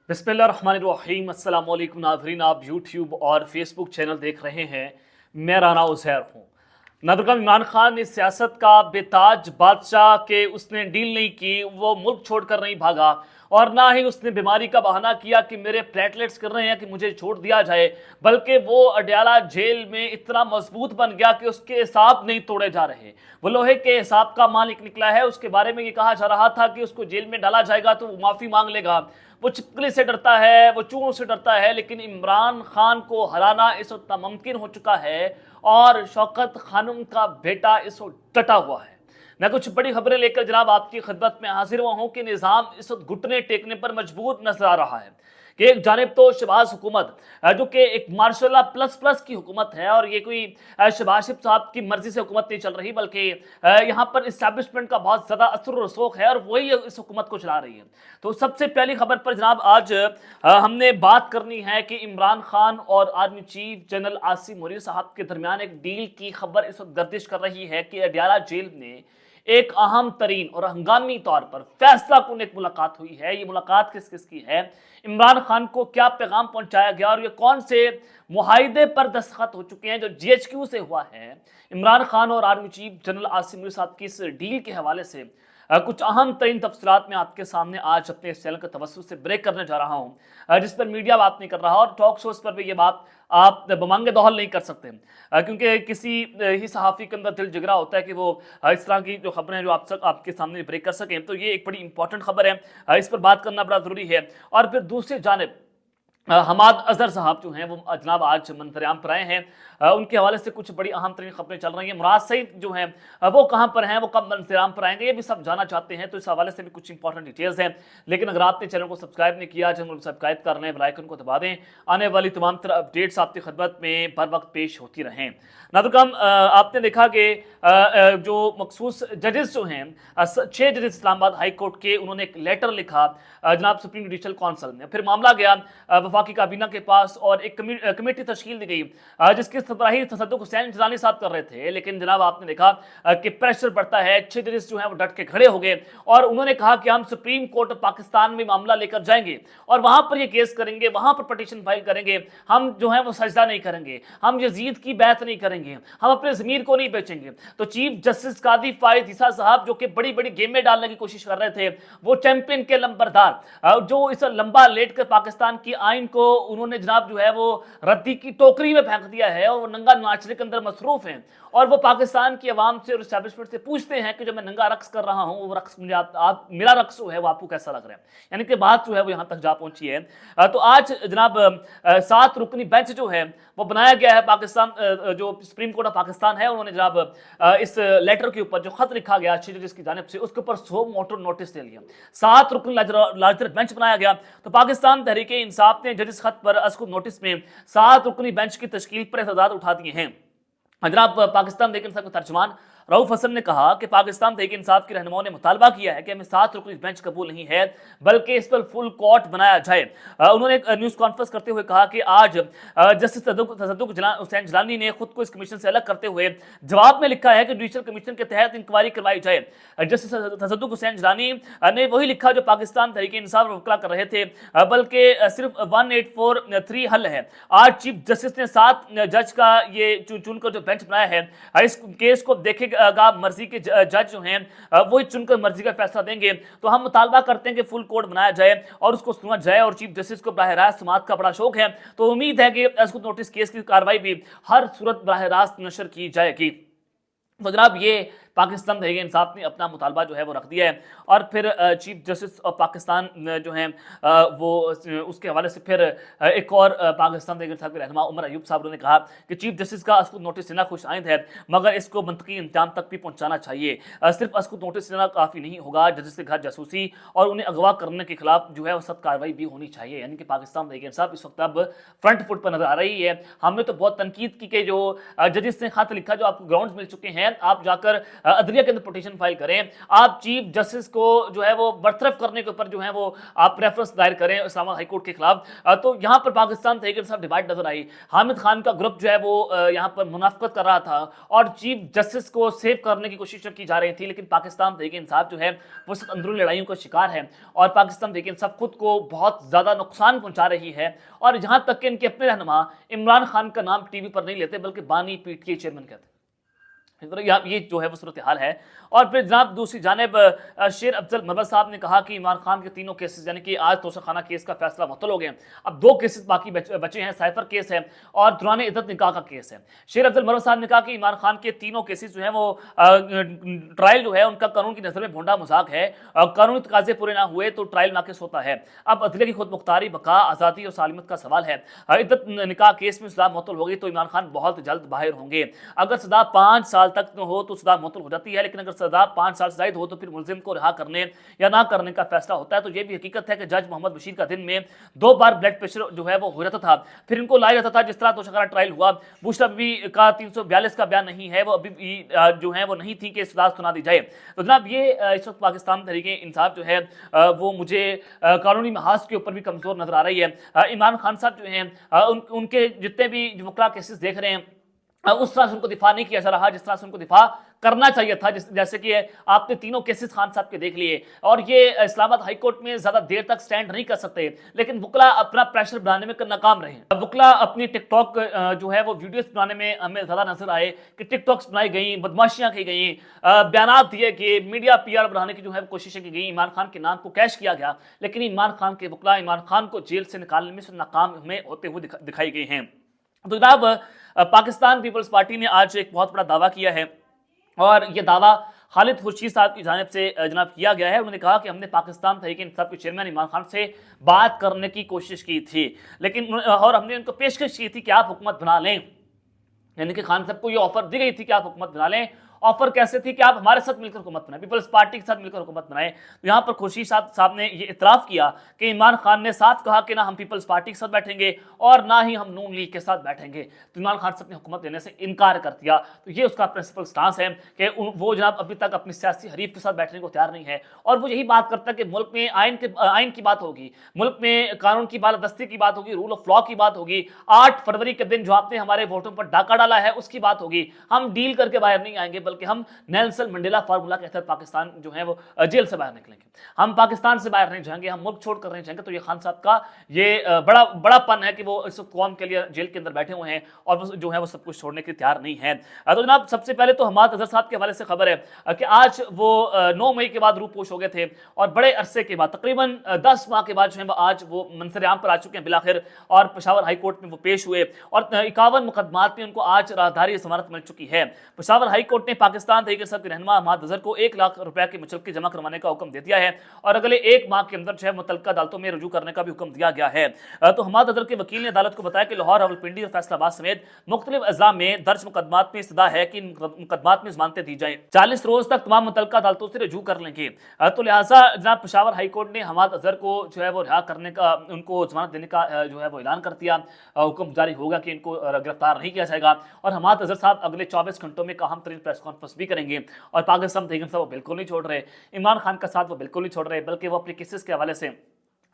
बिस्मिल्लाहिर्रहमानिर्रहीम। अस्सलाम वालेकुम नाज़रीन, आप यूट्यूब और फेसबुक चैनल देख रहे हैं। मैं राना उज़ैर हूँ। नादरकम इमरान खान ने सियासत का बेताज बादशाह के उसने डील नहीं की, वो मुल्क छोड़कर नहीं भागा और ना ही उसने बीमारी का बहाना किया कि मेरे प्लेटलेट्स कर रहे हैं कि मुझे छोड़ दिया जाए, बल्कि वो अडयाला जेल में इतना मजबूत बन गया कि उसके हिसाब नहीं तोड़े जा रहे। वो लोहे के हिसाब का मालिक निकला है। उसके बारे में ये कहा जा रहा था कि उसको जेल में डाला जाएगा तो वो माफ़ी मांग लेगा। वो छिपकली से डरता है, वो चूहों से डरता है, लेकिन इमरान खान को हराना इस वक्त नामुमकिन हो चुका है और शौकत खानम का बेटा इस वक्त डटा हुआ है। मैं कुछ बड़ी खबरें लेकर जनाब आपकी खिदमत में हाजिर हुआ हूं कि निज़ाम इस वक्त घुटने टेकने पर मजबूर नजर आ रहा है कि एक जानिब तो शहबाज हुकूमत जो कि एक मार्शल प्लस प्लस की हुकूमत है, और ये कोई शहबाज शरीफ साहब की मर्जी से हुकूमत नहीं चल रही, बल्कि यहाँ पर इस्टेब्लिशमेंट का बहुत ज़्यादा असर और रसूख है और वही इस हुकूमत को चला रही है। तो सबसे पहली खबर पर जनाब आज हमने बात करनी है कि इमरान खान और army chief general Asim Munir साहब के दरमियान एक डील की खबर इस वक्त गर्दिश कर रही है कि अडयाला जेल में एक अहम तरीन और हंगामी तौर पर फैसला कुन एक मुलाकात हुई है। ये मुलाकात किस किस की है, इमरान खान को क्या पैगाम पहुंचाया गया और ये कौन से मुआहिदे पर दस्तखत हो चुके हैं जो जीएचक्यू से हुआ है। इमरान खान और army chief general Asim Munir साहब की इस डील के हवाले से कुछ अहम तरीन तफसीलात में आपके सामने आज अपने इस चैनल के तवज्जुह से ब्रेक करने जा रहा हूँ, जिस पर मीडिया बात नहीं कर रहा और टॉक शोज पर भी ये बात आप बमांगे दोहल नहीं कर सकते, क्योंकि किसी ही सहाफ़ी के अंदर दिल जिगरा होता है कि वो इस तरह की जो खबरें जो आपके सामने ब्रेक कर सकें। तो ये एक बड़ी इंपॉर्टेंट खबर है, इस पर बात करना बड़ा ज़रूरी है। और फिर दूसरी जानिब हमाद अजहर साहब जो हैं वो जनाब आज मंतरियाम पर आए हैं। उनके हवाले से कुछ बड़ी अहम तरीन खबरें चल रही हैं। मुराद सईद जो हैं वो कहाँ पर हैं, वो कब मंतरियाम पर आएंगे, ये भी सब जानना चाहते हैं। तो इस हवाले से भी कुछ इंपॉर्टेंट डिटेल्स हैं। लेकिन अगर आपने चैनल को सब्सक्राइब नहीं किया, चैनल को सब्सक्राइब कर लें, बेल आइकन को दबा दें। आने वाली तमाम तरह अपडेट्स आपकी खिदमत में बर वक्त पेश होती रहें। नादरकम आपने देखा कि जो मखसूस जजेस जो हैं 6 जजेस इस्लामाबाद हाई कोर्ट के, उन्होंने एक लेटर लिखा जनाब सुप्रीम जुडिशल काउंसिल में। फिर मामला गया वफाकी काबीना के पास और एक कमेटी तश्कील दी गई जिसकी सरबराही तसद्दुक हुसैन जिलानी साहब कर रहे थे। लेकिन जनाब आपने देखा कि प्रेशर बढ़ता है, 6 जजेस जो हैं वो डट के खड़े हो गए और उन्होंने कहा कि हम सुप्रीम कोर्ट पाकिस्तान में मामला लेकर जाएंगे और वहां पर ये केस करेंगे, वहां पर पटिशन फाइल करेंगे। हम जो है वो सजदा नहीं करेंगे, हम यजीद की बैत नहीं करेंगे, हम अपने ज़मीर को नहीं बेचेंगे। तो चीफ जस्टिस कादी फायद ईसा साहब जो कि बड़ी बड़ी गेमें डालने की कोशिश कर रहे थे, वो चैंपियन के लंबरदार जो इस लंबा लेट कर पाकिस्तान की आइन को उन्होंने जनाब जो है वो रद्दी की टोकरी में फेंक दिया है और वो नंगा नाचने के अंदर मसरूफ हैं। और वो पाकिस्तान की आवाम से और इस्टेब्लिशमेंट से पूछते हैं कि जो मैं नंगा रक्स कर रहा हूँ वो रक्स मुझे आप मेरा रक्स जो है वो आपको कैसा लग रहा है। यानी कि बात जो है वो यहाँ तक जा पहुंची है। तो आज जनाब 7 रुकनी बेंच जो है वो बनाया गया है। पाकिस्तान जो सुप्रीम कोर्ट ऑफ पाकिस्तान है, उन्होंने जनाब इस लेटर के ऊपर जो खत लिखा गया चीफ जस्टिस की जानिब से, उसके ऊपर 100 मोटर नोटिस दे लिया। 7 रुकनी लार्जर बेंच बनाया गया। तो पाकिस्तान तहरीक इंसाफ ने जजिस खत पर अस्कुर नोटिस में 7 रुकनी बेंच की तश्कील पर एतजाज उठा दिए हैं। जनाब पाकिस्तान तहरीक इंसाफ के तर्जुमान रऊफ हसन ने कहा कि पाकिस्तान तहरीक इंसाफ के रहनुमाओं ने मुतालबा किया है कि हमें 7 रुकनी बेंच कबूल नहीं है, बल्कि इस पर फुल कोर्ट बनाया जाए। उन्होंने एक न्यूज़ कॉन्फ्रेंस करते हुए कहा कि आज जस्टिस तसद्दुक हुसैन जिलानी ने खुद को इस कमीशन से अलग करते हुए जवाब में लिखा है कि जुडिशल कमीशन के तहत इंक्वायरी करवाई जाए। जस्टिस तसद्दुक हुसैन जिलानी ने वही लिखा जो पाकिस्तान तहरीक इंसाफ वकला कर रहे थे, बल्कि सिर्फ 1843 हल है। आज चीफ जस्टिस ने 7 जज का ये चुनकर जो बेंच बनाया है, इस केस को देखेगा मर्जी के जज जो हैं वही चुनकर मर्जी का फैसला देंगे। तो हम मुतालबा करते हैं कि फुल कोर्ट बनाया जाए और उसको सुना जाए और चीफ जस्टिस को बराह रास्त समाअत का बड़ा शौक है, तो उम्मीद है कि इसको नोटिस केस की कार्रवाई भी हर सूरत बराह रास्त नशर की जाएगी। तो जनाब ये पाकिस्तान तहरीक इंसाफ ने अपना मुतालबा जो है वो रख दिया है। और फिर चीफ जस्टिस ऑफ पाकिस्तान जो हैं वो उसके हवाले से फिर एक और पाकिस्तान तहरीक इंसाफ के रहनुमा उमर अयूब साहब ने कहा कि चीफ जस्टिस का अस्कुर नोटिस देना खुश आइंद है, मगर इसको मंतकी इंतजाम तक भी पहुँचाना चाहिए। सिर्फ अस्कुर नोटिस देना काफ़ी नहीं होगा, जजेस के घर जासूसी और उन्हें अगवा करने के खिलाफ जो है वो सख्त कार्रवाई भी होनी चाहिए। यानी कि पाकिस्तान तहरीक इंसाफ इस वक्त अब फ्रंट फुट पर नजर आ रही है। हमने तो बहुत तनकीद की कि जो जजेस ने खत लिखा, जो आपको ग्राउंड मिल चुके हैं, आप जाकर عدلیہ کے اندر پٹیشن فائل کریں, آپ چیف جسٹس کو جو ہے وہ برطرف کرنے کے اوپر جو ہے وہ آپ ریفرنس دائر کریں اسلام آباد ہائی کورٹ کے خلاف. تو یہاں پر پاکستان تحریک انصاف ڈیوائڈ نظر آئی. حامد خان کا گروپ جو ہے وہ یہاں پر منافقت کر رہا تھا اور چیف جسٹس کو سیو کرنے کی کوشش کی جا رہی تھی, لیکن پاکستان تحریک انصاف جو ہے وہ سب اندرونی لڑائیوں کا شکار ہے اور پاکستان تحریک انصاف خود کو بہت زیادہ نقصان پہنچا رہی ہے. اور جہاں تک کہ ان کے اپنے رہنما عمران خان کا نام ٹی وی پر نہیں لیتے بلکہ بانی پی ٹی آئی چیئرمین کہتے ہیں. یہ جو ہے وہ صورتحال ہے. اور پھر جناب دوسری جانب شیر افضل مربت صاحب نے کہا کہ عمران خان کے تینوں کیسز یعنی کہ آج توسیع خانہ کیس کا فیصلہ معطل ہو گئے, اب 2 کیسز باقی بچے ہیں, سائفر کیس ہے اور دوران عدت نکاح کا کیس ہے. شیر افضل مربت صاحب نے کہا کہ عمران خان کے تینوں کیسز جو ہیں وہ ٹرائل جو ہے ان کا قانون کی نظر میں بھونڈا مذاق ہے, قانونی تقاضے پورے نہ ہوئے تو ٹرائل ناقص ہوتا ہے. اب عدلیہ کی خود مختاری, بقا, آزادی اور سالمیت کا سوال ہے. عدت نکاح کیس میں سزا معطل ہوگی تو عمران خان بہت جلد باہر ہوں گے. اگر سزا 5 سال تک ہو تو سزا معطل ہو جاتی ہے, لیکن اگر سزا 5 سال سے زائد ہو تو پھر ملزم کو رہا کرنے یا نہ کرنے کا فیصلہ ہوتا ہے. تو یہ بھی حقیقت ہے کہ جج محمد بشیر کا دن میں 2 بار بلڈ پریشر جو ہے وہ ہو جاتا تھا, پھر ان کو لایا جاتا تھا. جس طرح توشہ خانہ ٹرائل ہوا, بشرا بی کا 342 کا بیان نہیں ہے, وہ ابھی جو ہے وہ نہیں تھی کہ سزا سنا دی جائے. تو جناب یہ اس وقت پاکستان تحریک انصاف جو ہے وہ مجھے قانونی محاذ کے اوپر بھی کمزور نظر آ رہی ہے. عمران خان صاحب جو ہیں ان کے جتنے بھی وکلا کیسز دیکھ رہے ہیں اس طرح سے ان کو دفاع نہیں کیا جا رہا جس طرح سے ان کو دفاع کرنا چاہیے تھا. جیسے کہ آپ نے تینوں کیسز خان صاحب کے دیکھ لیے اور یہ اسلام آباد ہائی کورٹ میں زیادہ دیر تک سٹینڈ نہیں کر سکتے, لیکن وکلا اپنا پریشر بنانے میں ناکام رہے. وکلا اپنی ٹک ٹاک جو ہے وہ ویڈیوز بنانے میں ہمیں زیادہ نظر آئے کہ ٹک ٹاکس بنائی گئیں, بدماشیاں کی گئیں, بیانات دیے گئے, میڈیا پی آر بنانے کی جو ہے کوششیں کی گئیں, عمران خان کے نام کو کیش کیا گیا, لیکن عمران خان کے وکلا عمران خان کو جیل سے نکالنے میں ناکام ہمیں ہوتے ہوئے دکھائی گئے ہیں. تو جناب پاکستان پیپلز پارٹی نے آج ایک بہت بڑا دعویٰ کیا ہے اور یہ دعویٰ خالد خورشید صاحب کی جانب سے جناب کیا گیا ہے. انہوں نے کہا کہ ہم نے پاکستان تحریک انصاف کے چیئرمین عمران خان سے بات کرنے کی کوشش کی تھی, لیکن اور ہم نے ان کو پیشکش کی تھی کہ آپ حکومت بنا لیں, یعنی کہ خان صاحب کو یہ آفر دی گئی تھی کہ آپ حکومت بنا لیں. آفر کیسے تھی کہ آپ ہمارے ساتھ مل کر حکومت بنائیں, پیپلز پارٹی کے ساتھ مل کر حکومت بنائیں. تو یہاں پر خورشید صاحب نے یہ اعتراف کیا کہ عمران خان نے صاف کہا کہ نہ ہم پیپلز پارٹی کے ساتھ بیٹھیں گے اور نہ ہی ہم نون لیگ کے ساتھ بیٹھیں گے. تو عمران خان صاحب نے حکومت لینے سے انکار کر دیا. تو یہ اس کا پرنسپل سٹانس ہے کہ وہ جناب ابھی تک اپنی سیاسی حریف کے ساتھ بیٹھنے کو تیار نہیں ہے, اور وہ یہی بات کرتا ہے کہ ملک میں آئین کی بات ہوگی, ملک میں قانون کی بالادستی کی بات ہوگی, رول آف لا کی بات ہوگی, 8 فروری کے دن جو آپ نے ہمارے ووٹوں پر ڈاکہ ڈالا ہے اس کی بات ہوگی. ہم ڈیل کر کے باہر نہیں آئیں گے بلکہ ہم نیلسن منڈیلا فارمولا کے تحت پاکستان جو ہے وہ جیل سے باہر نکلیں گے. ہم پاکستان سے باہر نہیں جائیں گے, ہم ملک چھوڑ کر نہیں جائیں گے. تو یہ خان صاحب کا یہ بڑا پن ہے کہ وہ اس قوم کے لیے جیل کے اندر بیٹھے ہوئے ہیں اور وہ جو ہے وہ سب کچھ چھوڑنے کے تیار نہیں ہے. تو جناب سب سے پہلے تو حماد اظہر صاحب کے حوالے سے خبر ہے کہ آج وہ 9 مئی کے بعد روپوش ہو گئے تھے اور بڑے عرصے کے بعد تقریباً 10 ماہ کے بعد جو ہے وہ آج وہ منصر عام پر آ چکے ہیں بالآخر, اور پشاور ہائی کورٹ میں وہ پیش ہوئے اور 51 مقدمات میں ان کو آج راہداری ضمانت مل چکی ہے. پشاور ہائی کورٹ نے پاکستان تحریک انصاف کے رہنما حماد اظہر کو 1 لاکھ روپے کی مچلکی جمع کروانے کا حکم دے دیا ہے اور اگلے 1 ماہ کے اندر جو ہے متعلقہ عدالتوں میں رجوع کرنے کا بھی حکم دیا گیا ہے. تو حماد اظہر کے وکیل نے عدالت کو بتایا کہ لاہور, راولپنڈی اور فیصل آباد سمیت مختلف اضلاع میں درج مقدمات میں استدعا ہے کہ ان مقدمات میں ضمانتیں دی جائیں. 40 روز تک تمام متعلقہ عدالتوں سے رجوع کر لیں گے. تو لہٰذا جناب پشاور ہائی کورٹ نے حماد اظہر کو جو ہے وہ رہا کرنے کا, ان کو ضمانت دینے کا جو ہے وہ اعلان کر دیا. حکم جاری ہوگا کہ ان کو گرفتار نہیں کیا جائے گا اور حماد اظہر صاحب اگلے 24 گھنٹوں میں اہم ترین پریس کانفرنس بھی کریں گے. اور پاکستان تحریک انصاف وہ بالکل نہیں چھوڑ رہے, عمران خان کا ساتھ وہ بالکل نہیں چھوڑ رہے, بلکہ وہ اپنے کیسز کے حوالے سے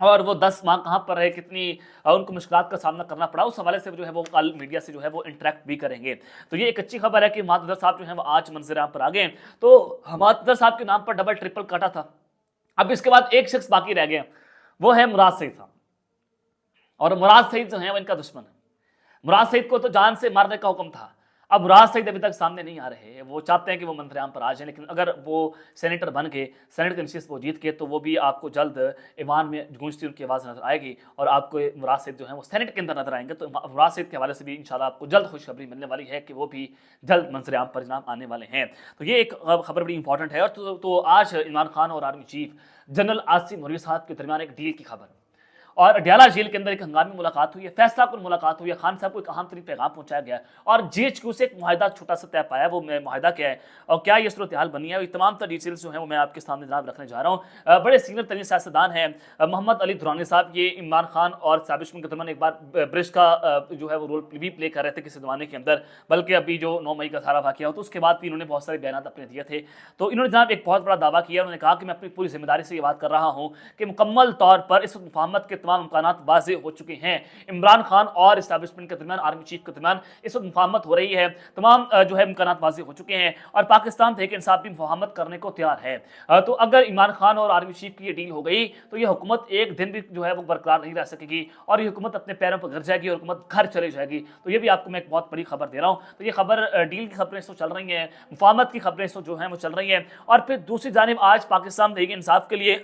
اور وہ 10 ماہ کہاں پر رہے, کتنی ان کو مشکلات کا سامنا کرنا پڑا, اس حوالے سے جو ہے وہ کل میڈیا سے جو ہے وہ انٹریکٹ بھی کریں گے. تو یہ ایک اچھی خبر ہے کہ حماد اظہر صاحب جو ہیں وہ آج منظر عام پر آ گئے. تو حماد اظہر صاحب کے نام پر ڈبل ٹرپل کاٹا تھا. اب اس کے بعد ایک شخص باقی رہ گیا, وہ ہے مراد سعید صاحب, اور مراد سعید جو ہیں وہ ان کا دشمن ہے. مراد سعید کو تو جان سے مارنے کا حکم تھا. اب مراد سعید ابھی تک سامنے نہیں آ رہے, وہ چاہتے ہیں کہ وہ منظر عام پر آ جائیں, لیکن اگر وہ سینیٹر بن کے سینیٹ کی نشست وہ جیت کے تو وہ بھی آپ کو جلد ایوان میں گونجتی ان کی آواز نظر آئے گی اور آپ کو مراد سعید جو ہیں وہ سینیٹ کے اندر نظر آئیں گے. تو مراد سعید کے حوالے سے بھی انشاءاللہ آپ کو جلد خوشخبری ملنے والی ہے کہ وہ بھی جلد منظر عام پر جناب آنے والے ہیں. تو یہ ایک خبر بڑی امپورٹنٹ ہے. اور تو آج عمران خان اور آرمی چیف جنرل آصف موریث صاحب کے درمیان ایک ڈیل کی خبر, और अडयाला जेल के अंदर एक हंगामी मुलाकात हुई है, फैसला कुन मुलाकात हुई है, खान साहब को एक अहम तरीन पैगाम पहुंचाया गया है और GHQ से एक मुआहिदा छोटा सा तय पाया, वो मुआहिदा क्या है और क्या ये सूरत हाल बनी है, ये तमाम तर डिटेल्स जो है वो मैं आपके सामने जनाब रखने जा रहा हूँ। बड़े सीनियर तरीन सियासतदान हैं मोहम्मद अली दुरानी साहब, ये इमरान खान और एस्टैब्लिशमेंट के दरमियान एक बार ब्रिज का जो है वो रोल भी प्ले कर रहे थे किसी जमाने के अंदर, बल्कि अभी जो 9 मई का सारा वाकया हो तो उसके बाद भी इन्होंने बहुत सारे बयान अपने दिए थे। तो इन्होंने जनाब एक बहुत बड़ा दावा किया, उन्होंने कहा कि मैं अपनी पूरी जिम्मेदारी से ये बात कर रहा हूँ कि मुकम्मल तौर पर इस वक्त मुफाहमत के तमाम इम्कानात वाज़े हो चुके हैं। इमरान खान और एस्टैब्लिशमेंट के दरमियान, आर्मी चीफ के दरमियान इस वक्त मुफाहमत हो रही है, तमाम जो है इम्कानात वाज़े हो चुके हैं और पाकिस्तान तहरीक इंसाफ भी मुफाहमत करने को तैयार है। तो अगर इमरान खान और आर्मी चीफ की ये डील हो गई तो ये हुकूमत एक दिन भी जो है वो बरकरार नहीं रह सकेगी और ये हुकूमत अपने पैरों पर गिर जाएगी और हुकूमत घर चली जाएगी। तो ये भी आपको मैं एक बहुत बड़ी खबर दे रहा हूँ। तो ये खबर डील की खबरें इस वक्त चल रही हैं, मुफाहमत की खबरें इस वक्त जो हैं वो चल रही हैं। और फिर दूसरी जानिब आज पाकिस्तान तहरीक इंसाफ के लिए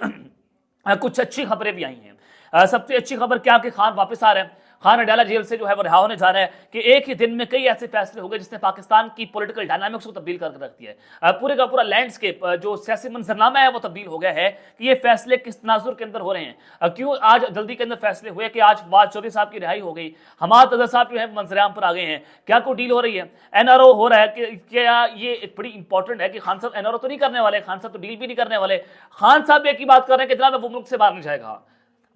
कुछ अच्छी खबरें भी आई हैं। सबसे अच्छी खबर क्या कि खान वापस आ रहे हैं, खान अडयाला जेल से जो है वो रिहा होने जा रहा है कि एक ही दिन में कई ऐसे फैसले हो गए जिसने पाकिस्तान की पॉलिटिकल डायनामिक्स को तब्दील करके रख दिया है। पूरे का पूरा लैंडस्केप जो सियासी मंजरनामा है वो तब्दील हो गया है कि ये फैसले किस तनाजुर के अंदर हो रहे हैं। क्यों आज जल्दी के अंदर फैसले हुए कि आज फवाद चौधरी साहब की रिहाई हो गई, हमाद अजहर साहब जो है मंजरेआम पर आ गए हैं, क्या कोई डील हो रही है, NRO हो रहा है कि क्या ये एक बड़ी इंपॉर्टेंट है कि खान साहब NRO तो नहीं करने वाले, खान साहब तो डील भी नहीं करने वाले। खान साहब एक ही बात कर रहे हैं कि जनाब वो मुल्क से बाहर नहीं जाएगा,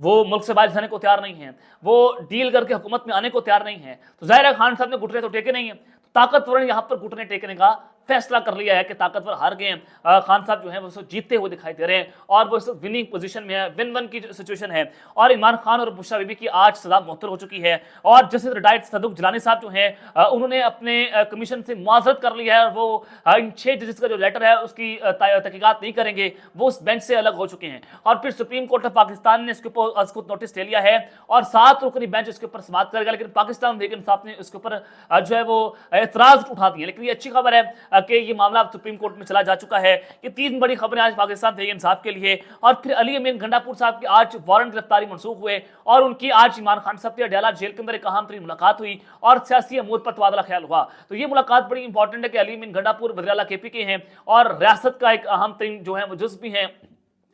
वो मुल्क से बाहर जाने को तैयार नहीं है, वो डील करके हुकूमत में आने को तैयार नहीं है। तो जाहिर है खान साहब ने घुटने तो टेके नहीं है, तो ताकतवर ने यहाँ पर घुटने टेकने का फैसला कर लिया है कि ताकतवर हार गए हैं। खान साहब जो है वो जीतते हुए दिखाई दे रहे हैं और वो विनिंग पोजीशन में है, विन वन की सिचुएशन है। और इमरान खान और बुशरा बीबी की आज सजा मुअत्तल हो चुकी है और जस्टिस रिटायर्ड सदुक जिलानी साहब जो हैं उन्होंने अपने कमीशन से मुआवजत कर लिया है और वो इन 6 जजेस का जो लेटर है उसकी तहकीकात नहीं करेंगे, वो उस बेंच से अलग हो चुके हैं। और फिर सुप्रीम कोर्ट ऑफ पाकिस्तान ने इसके ऊपर नोटिस ले लिया है और 7 रुकनी बेंच इसके ऊपर समाअत करेगा, लेकिन पाकिस्तान तहरीक इंसाफ ने इसके ऊपर जो है वो एतराज उठा दिए। लेकिन ये अच्छी खबर है कि ये मामला सुप्रीम कोर्ट में चला जा चुका है। ये 3 बड़ी खबरें आज पाकिस्तान तहरीक इंसाफ के लिए। और फिर अली अमीन गंडापुर साहब की आज वारंट गिरफ्तारी मनसूख हुए और उनकी आज इमरान खान साहब की अडयाला जेल के अंदर एक अहम तरीन मुलाकात हुई और सियासी अमूर पर तबादला ख्याल हुआ। तो ये मुलाकात बड़ी इंपॉर्टेंट है कि अली अमीन गंडापुर वज़ीर-ए-आला KP के हैं और रियासत का एक अहम तरीन जो है वो जुज़ भी हैं,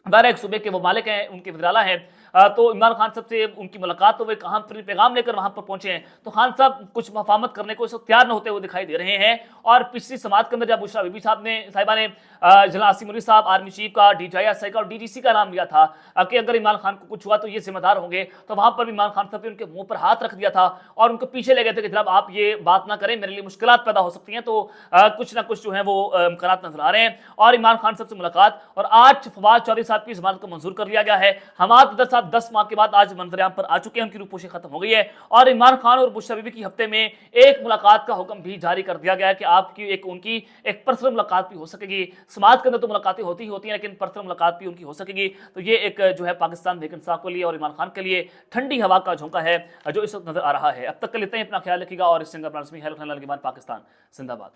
एक सूबे के वो मालिक हैं, उनके वज़ीर-ए-आला हैं। तो इमरान खान साहब से उनकी मुलाकात तो वो एक अहम पैगाम लेकर वहां पर पहुंचे हैं। तो खान साहब कुछ मफाहमत करने को इस वक्त तैयार न होते हुए दिखाई दे रहे हैं। और पिछली समाअत के अंदर जब बुशरा बीबी साहिबा ने जनरल आसिम मुनीर साहब, आर्मी चीफ का, DJI का और DGC का नाम लिया था कि अगर इमरान खान को कुछ हुआ तो ये जिम्मेदार होंगे, तो वहां पर भी इमरान खान साहब ने उनके मुंह पर हाथ रख दिया था और उनको पीछे ले गए थे कि जनाब आप ये बात ना करें, मेरे लिए मुश्किलात पैदा हो सकती हैं। तो कुछ ना कुछ जो है वो इम्कानात नजर आ रहे हैं। और इमरान खान साहब से मुलाकात और आज फवाद चौधरी साहब की जमानत को मंजूर कर लिया गया है। हमाद अजहर साहब 10 माह के बाद आज मंजरेआम पर आ चुके हैं, उनकी रूपोशी खत्म हो गई है। और इमरान खान और बुशरा बीबी की हफ्ते में एक मुलाकात का हुक्म भी जारी कर दिया गया है कि आपकी उनकी एक पर्सनल मुलाकात भी हो सकेगी। समाज के अंदर तो मुलाकातें होती हैं लेकिन पर्सनल मुलाकात भी उनकी हो सकेगी। तो ये एक जो है पाकिस्तान तहरीक इंसाफ के लिए और इमरान खान के लिए ठंडी हवा का झोंका है जो इस वक्त नजर आ रहा है। अब तक के लिए इतना ही, अपना ख्याल रखिएगा और इस पाकिस्तान जिंदाबाद।